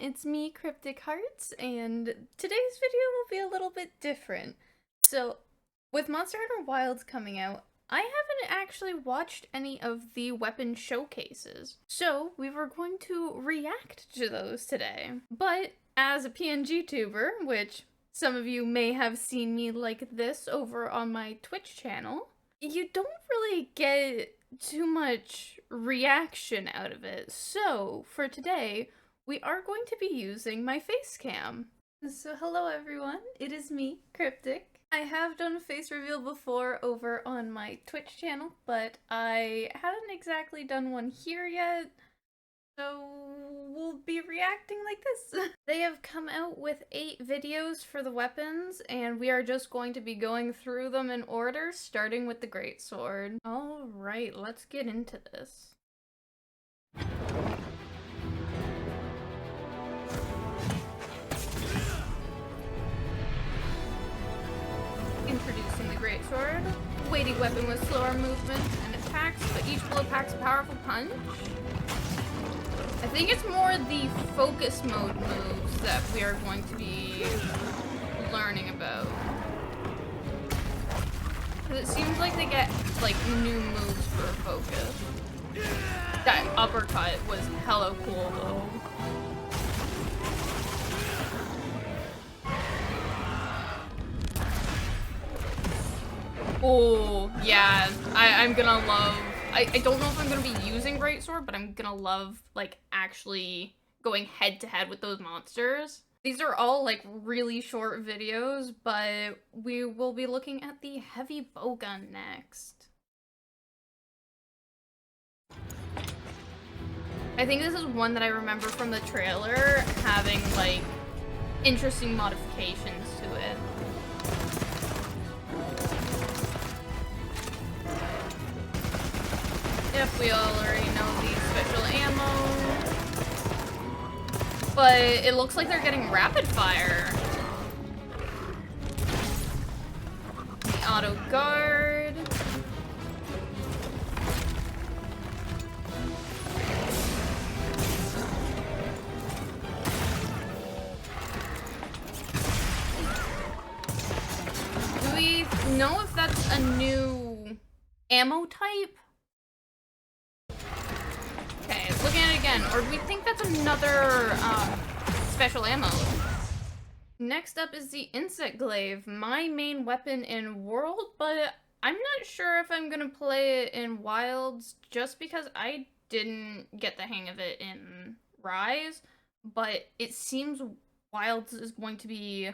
it's me, Cryptic Hearts, and today's video will be a little bit different. So, with Monster Hunter Wilds coming out, I haven't actually watched any of the weapon showcases, so we were going to react to those today. But, as a PNG tuber, which some of you may have seen me like this over on my Twitch channel, you don't really get too much reaction out of it. So, for today, we are going to be using my face cam. So hello everyone, it is me, Cryptic. I have done a face reveal before over on my Twitch channel, but I haven't exactly done one here yet, so we'll be reacting like this. They have come out with 8 videos for the weapons, and we are just going to be going through them in order, starting with the Greatsword. Alright, let's get into this. Introducing the Greatsword. Weighty weapon with slower movement and attacks, but each blow packs a powerful punch. I think it's more the focus mode moves that we are going to be learning about. Because it seems like they get, like, new moves for focus. That uppercut was hella cool, though. Oh, yeah, I'm gonna love... I don't know if I'm gonna be using Greatsword, but I'm gonna love, like, actually going head-to-head with those monsters. These are all, like, really short videos, but we will be looking at the heavy bowgun next. I think this is one that I remember from the trailer having, like, interesting modifications to it. Yep, we already know the special ammo. But it looks like they're getting rapid fire. The auto guard. Do we know if that's a new ammo type? Okay, looking at it again, or do we think that's another special ammo? Next up is the Insect Glaive, my main weapon in World, but I'm not sure if I'm gonna play it in Wilds just because I didn't get the hang of it in Rise, but it seems Wilds is going to be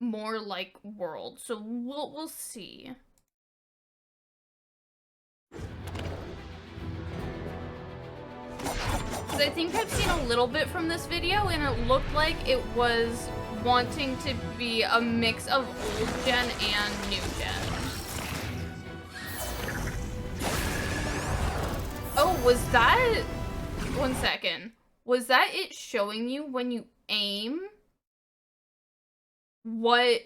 more like World, so we'll see. I think I've seen a little bit from this video, and it looked like it was wanting to be a mix of old gen and new gen. Oh, was that... One second. Was that it showing you when you aim what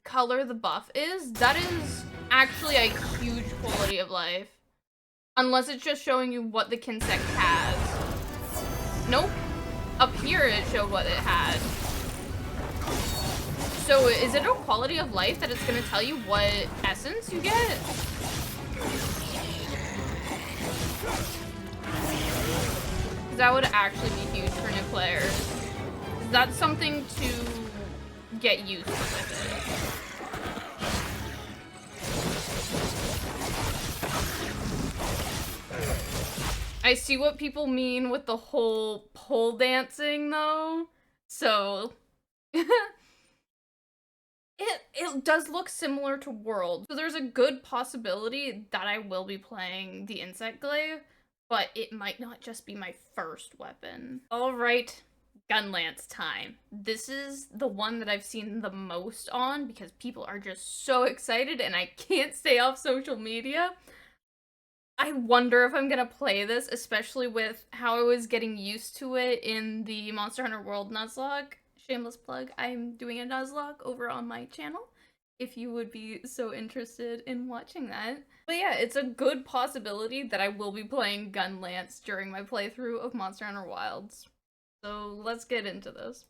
color the buff is? That is actually a huge quality of life. Unless it's just showing you what the Kinsect has. Nope. Up here it showed what it had. So is it a quality of life that it's gonna tell you what essence you get? That would actually be huge for new players. That's something to get used to with it. I see what people mean with the whole pole dancing, though. So, it does look similar to World. So there's a good possibility that I will be playing the Insect Glaive, but it might not just be my first weapon. Alright, Gunlance time. This is the one that I've seen the most on because people are just so excited and I can't stay off social media. I wonder if I'm gonna play this, especially with how I was getting used to it in the Monster Hunter World Nuzlocke. Shameless plug, I'm doing a Nuzlocke over on my channel, if you would be so interested in watching that. But yeah, it's a good possibility that I will be playing Gunlance during my playthrough of Monster Hunter Wilds. So let's get into this.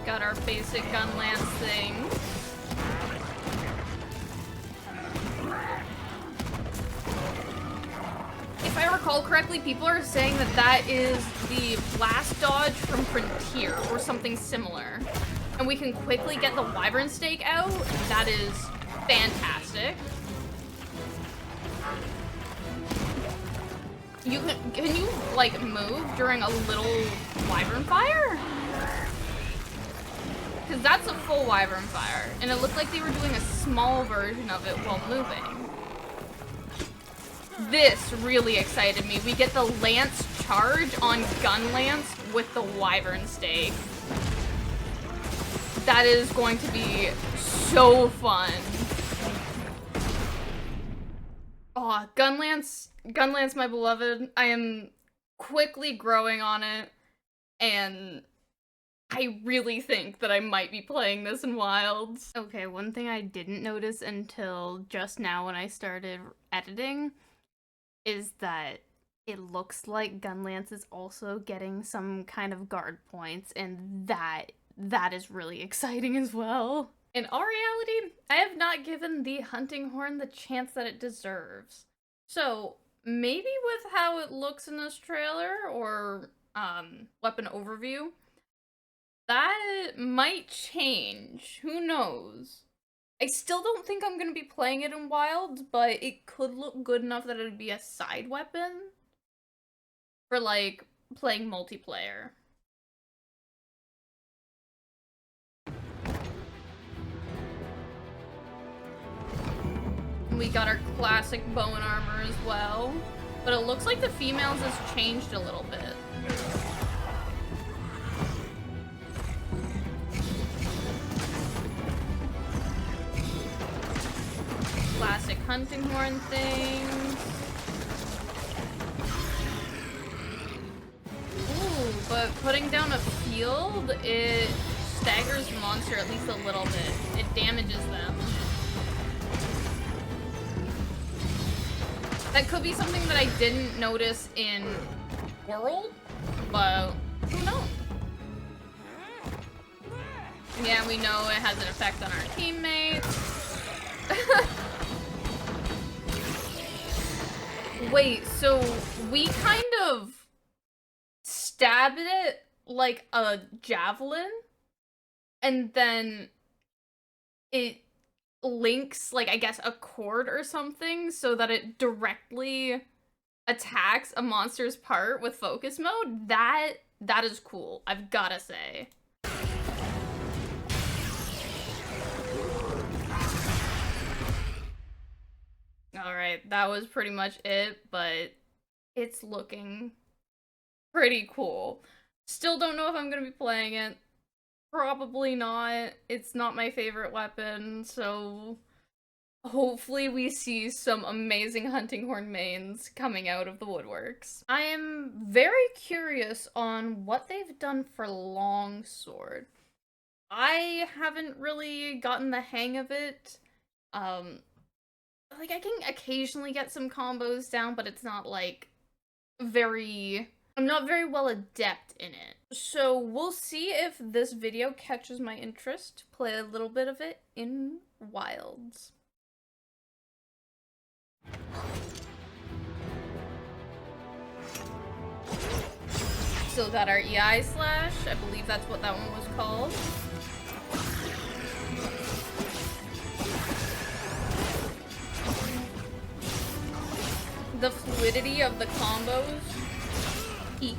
Got our basic gun lance thing. If I recall correctly, people are saying that that is the blast dodge from Frontier or something similar. And we can quickly get the Wyvern Stake out. That is fantastic. Can you like move during a little Wyvern fire? Because that's a full Wyvern fire, and it looked like they were doing a small version of it while moving. This really excited me. We get the Lance charge on Gun Lance with the Wyvern Stake. That is going to be so fun. Oh, Gun Lance, my beloved. I am quickly growing on it, and I really think that I might be playing this in Wilds. Okay, one thing I didn't notice until just now when I started editing is that it looks like Gun Lance is also getting some kind of guard points, and that is really exciting as well. In all reality, I have not given the Hunting Horn the chance that it deserves. So maybe with how it looks in this trailer or weapon overview, that might change. Who knows? I still don't think I'm gonna be playing it in Wilds, but it could look good enough that it would be a side weapon for, like, playing multiplayer. We got our classic bow and armor as well, but it looks like the females has changed a little bit. Classic hunting horn things. Ooh, but putting down a field, it staggers the monster at least a little bit. It damages them. That could be something that I didn't notice in World, but who knows? Yeah, we know it has an effect on our teammates. Wait, so we kind of stabbed it like a javelin, and then it links, like, I guess, a cord or something so that it directly attacks a monster's part with focus mode? That is cool, I've gotta say. Alright, that was pretty much it, but it's looking pretty cool. Still don't know if I'm gonna be playing it. Probably not. It's not my favorite weapon, so hopefully we see some amazing hunting horn mains coming out of the woodworks. I am very curious on what they've done for longsword. I haven't really gotten the hang of it. Like, I can occasionally get some combos down, but it's not, like, I'm not very well adept in it. So we'll see if this video catches my interest to play a little bit of it in Wilds. Still got our EI slash. I believe that's what that one was called. The fluidity of the combos. Eek.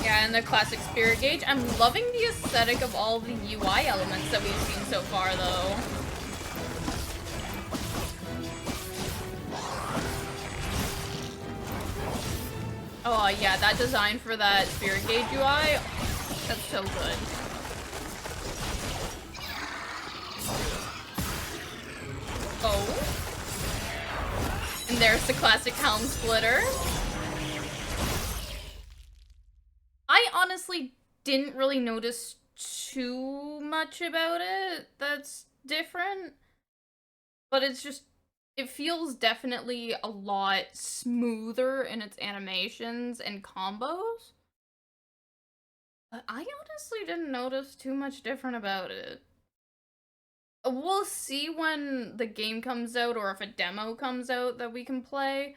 Yeah, and the classic spirit gauge. I'm loving the aesthetic of all the UI elements that we've seen so far, though. Oh yeah, that design for that spirit gauge UI, that's so good. Oh. And there's the classic helm splitter. I honestly didn't really notice too much about it. That's different, but it's just, it feels definitely a lot smoother in its animations and combos. But I honestly didn't notice too much different about it. We'll see when the game comes out or if a demo comes out that we can play.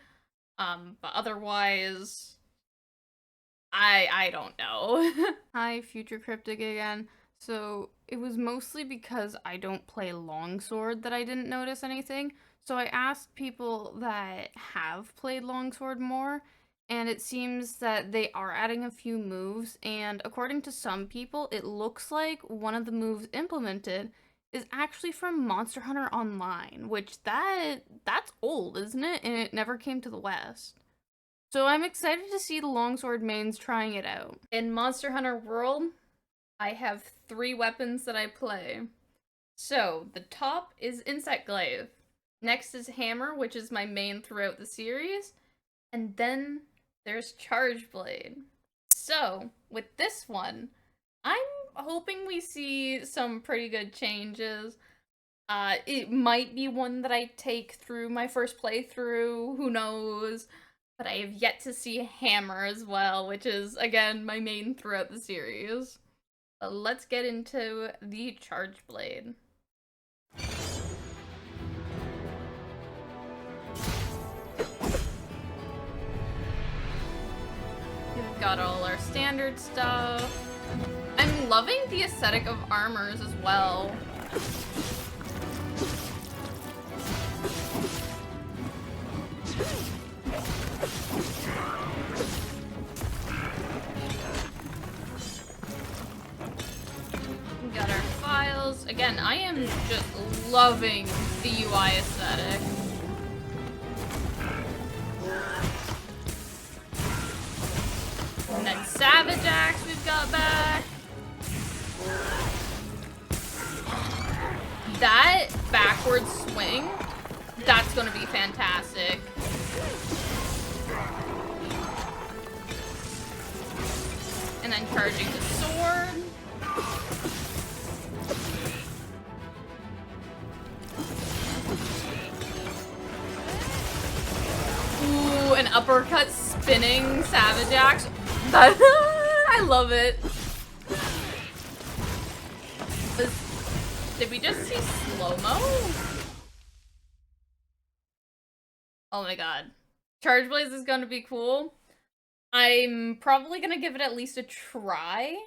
But otherwise, I don't know. Hi, Future Cryptic again. So, it was mostly because I don't play Longsword that I didn't notice anything. So I asked people that have played Longsword more, and it seems that they are adding a few moves, and according to some people, it looks like one of the moves implemented is actually from Monster Hunter Online, which that's old, isn't it? And it never came to the West. So I'm excited to see the Longsword mains trying it out. In Monster Hunter World, I have 3 weapons that I play. So, the top is Insect Glaive. Next is Hammer, which is my main throughout the series. And then there's Charge Blade. So, with this one, I'm hoping we see some pretty good changes. It might be one that I take through my first playthrough, who knows? But I have yet to see Hammer as well, which is, again, my main throughout the series. But let's get into the Charge Blade. We've got all our standard stuff. I'm loving the aesthetic of armors as well. We got our files. Again, I am just loving the UI aesthetic. And then Savage Axe we've got back. That backward swing, that's gonna be fantastic. And then charging the sword. Ooh, an uppercut spinning Savage Axe. I love it. Did we just see slow-mo? Oh my god. Charge Blaze is gonna be cool. I'm probably gonna give it at least a try.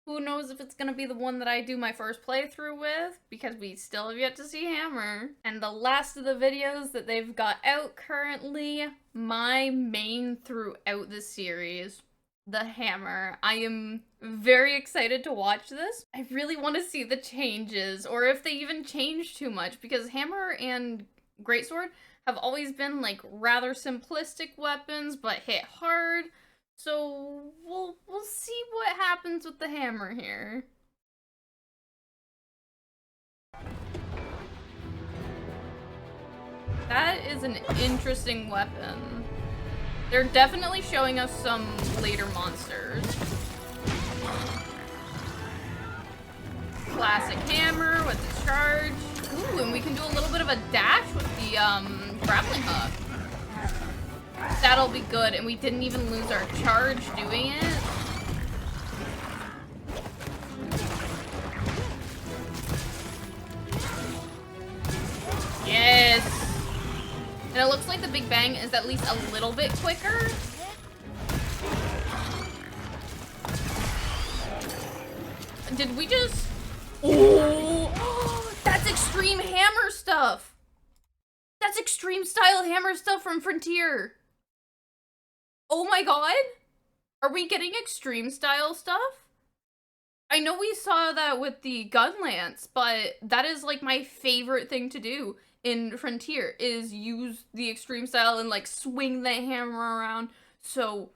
Who knows if it's gonna be the one that I do my first playthrough with, because we still have yet to see Hammer. And the last of the videos that they've got out currently, my main throughout the series, the Hammer. I am very excited to watch this. I really want to see the changes, or if they even change too much, because Hammer and Greatsword have always been like rather simplistic weapons, but hit hard. So we'll see what happens with the Hammer here. That is an interesting weapon. They're definitely showing us some later monsters. Classic Hammer with the charge. Ooh, and we can do a little bit of a dash with the grappling hook. That'll be good, and we didn't even lose our charge doing it. Yes! And it looks like the Big Bang is at least a little bit quicker. Did we just... Oh, that's extreme Hammer stuff! That's extreme style Hammer stuff from Frontier! Oh my god! Are we getting extreme style stuff? I know we saw that with the gun lance, but that is like my favorite thing to do in Frontier, is use the extreme style and like swing the hammer around. So,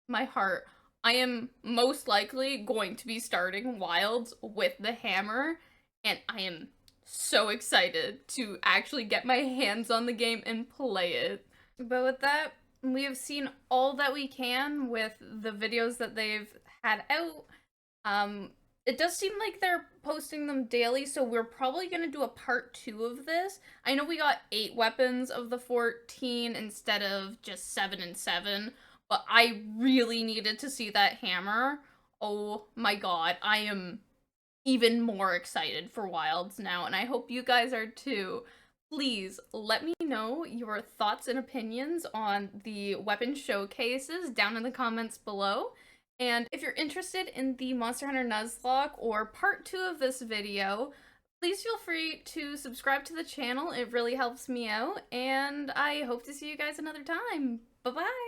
my heart, I am most likely going to be starting Wilds with the hammer, and I am so excited to actually get my hands on the game and play it. But with that, we have seen all that we can with the videos that they've had out. it does seem like they're posting them daily, so we're probably going to do a part 2 of this. I know we got 8 weapons of the 14 instead of just 7 and 7, but I really needed to see that hammer. Oh my god, I am even more excited for Wilds now, and I hope you guys are too. Please let me know your thoughts and opinions on the weapon showcases down in the comments below. And if you're interested in the Monster Hunter Nuzlocke or part 2 of this video, please feel free to subscribe to the channel. It really helps me out, and I hope to see you guys another time. Bye-bye!